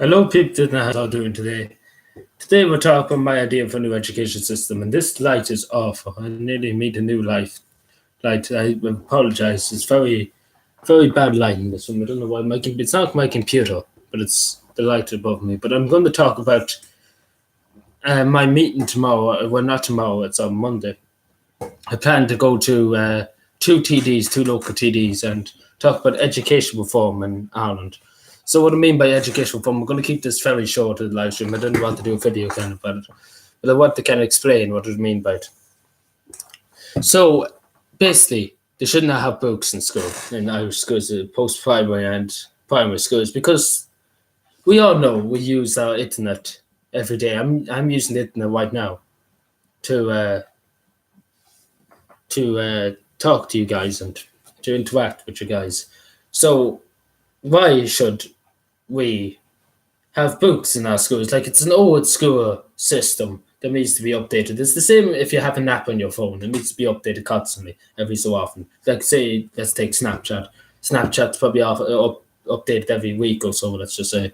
Hello, people. How are you doing today? Today we're talking about my idea for a new education system, and this light is awful. I nearly made a new light. Light. I apologize. It's very bad lighting. This one. I don't know why it's not my computer, but it's the light above me. But I'm going to talk about my meeting tomorrow. Well, not tomorrow. It's on Monday. I plan to go to two local TDs, and talk about education reform in Ireland. So what I mean by education reform, I'm going to keep this very short in the live stream. I don't want to do a video kind of about it, but I want to kind of explain what I mean by it. So basically, they should not have books in school, in Irish schools, post-primary and primary schools, because we all know we use our internet every day. I'm using the internet right now to talk to you guys and to interact with you guys. So why should we have books in our schools? Like, it's an old school system that needs to be updated. It's the same if you have an app on your phone. It needs to be updated constantly, every so often. Like, say, let's take Snapchat. Snapchat's probably updated every week or so, let's just say.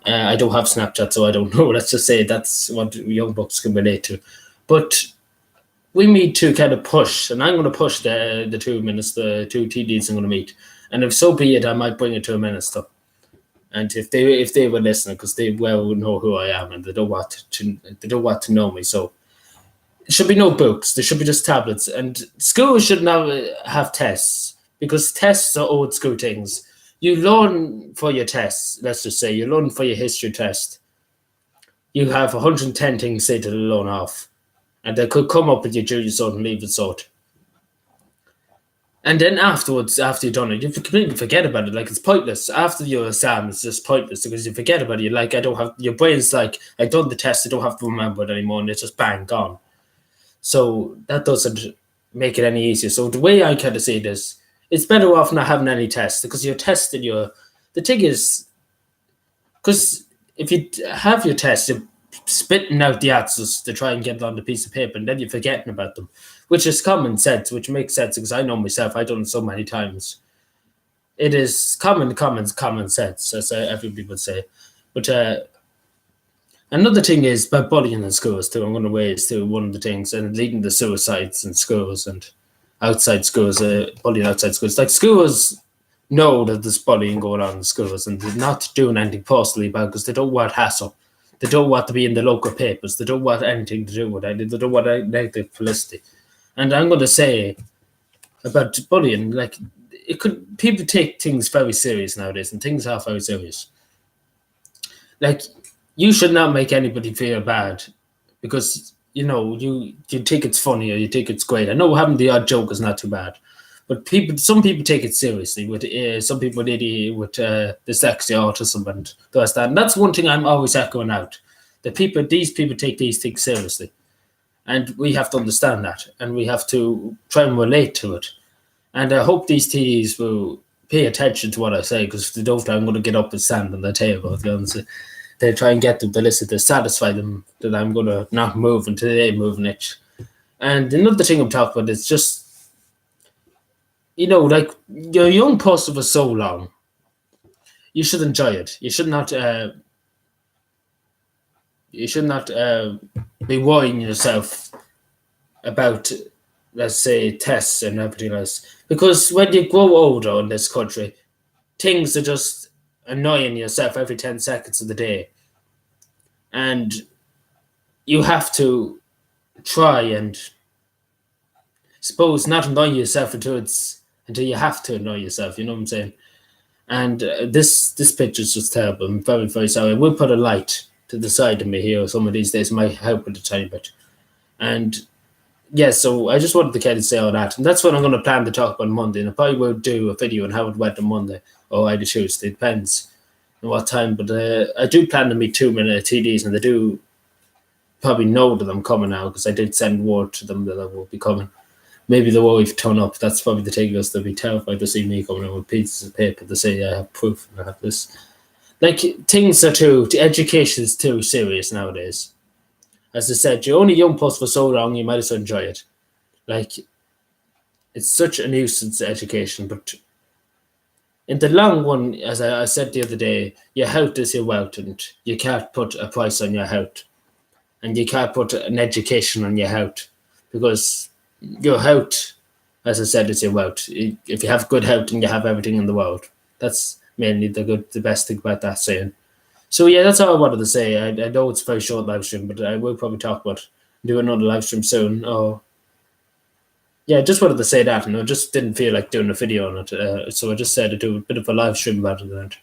I don't have Snapchat, so I don't know. Let's just say that's what young bucks can relate to. But we need to kind of push, and I'm going to push the 2 minutes, the two TDs I'm going to meet. And if so be it, I might bring it to a minister. And if they were listening, because they well know who I am, and they don't want to know me, so there should be no books. There should be just tablets, and schools should now have tests, because tests are old school things. You learn for your tests. Let's just say you learn for your history test. You have 110 things say to learn off, and they could come up with your junior sort and leave it sort. And then afterwards, after you've done it, you completely forget about it. Like, it's pointless. After your exam, it's just pointless because you forget about it. You're like, your brain's like, I've done the test, I don't have to remember it anymore, and it's just bang, gone. So that doesn't make it any easier. So the way I kind of see this, it's better off not having any tests, because you're testing the thing is, because if you have your test, you're spitting out the answers to try and get it on the piece of paper, and then you're forgetting about them, which is common sense, which makes sense because I know myself. I've done it so many times. It is common sense, as everybody would say. But another thing is about bullying in schools too. I'm going to raise to one of the things, and leading to suicides in schools and outside schools, bullying outside schools. Like, schools know that there's bullying going on in schools, and they're not doing anything personally about it because they don't want hassle. They don't want to be in the local papers. They don't want anything to do with it. They don't want negative publicity. And I'm going to say about bullying, like, people take things very serious nowadays, and things are very serious. Like, you should not make anybody feel bad because, you think it's funny or you think it's great. I know having the odd joke is not too bad, but some people take it seriously. With some people with dyslexia, autism, and the rest of that. And that's one thing I'm always echoing out. These people take these things seriously. And we have to understand that, and we have to try and relate to it. And I hope these TDs will pay attention to what I say, because if they don't, I'm going to get up and stand on the table. They try and get them to listen, to satisfy them that I'm going to not move until they move an inch. And another thing I'm talking about is just, like, you're a young person for so long. You should enjoy it. You should not be worrying yourself about, let's say, tests and everything else. Because when you grow older in this country, things are just annoying yourself every 10 seconds of the day. And you have to try and, suppose, not annoy yourself until you have to annoy yourself, you know what I'm saying? And this picture is just terrible. I'm very, very sorry. I will put a light to the side of me here some of these days. It might help with a tiny bit. And yeah, so I just wanted to kind of say all that. And that's what I'm going to plan to talk about Monday. And I probably will do a video on how it went on Monday or either Tuesday. It depends on what time. But I do plan to meet 2 minute TDs, and they do probably know that I'm coming now, because I did send word to them that I will be coming. Maybe they won't even turn up. That's probably the thing, is they'll be terrified to see me coming in with pieces of paper to say I have proof and I have this. Like, things are education is too serious nowadays. As I said, you're only a young person for so long, you might as well enjoy it. Like, it's such a nuisance, education, but in the long run, as I said the other day, your health is your wealth, and you can't put a price on your health, and you can't put an education on your health, because your health, as I said, is your wealth. If you have good health, and you have everything in the world. That's mainly the best thing about that saying. So yeah, that's all I wanted to say. I know it's a very short live stream, but I will probably talk about do another live stream soon. Or yeah, I just wanted to say that, and I just didn't feel like doing a video on it, so I just said to do a bit of a live stream about it and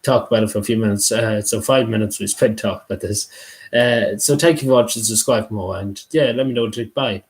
talk about it for a few minutes. So 5 minutes we spent talking about this. So thank you for watching, subscribe for more, and yeah, let me know. Bye.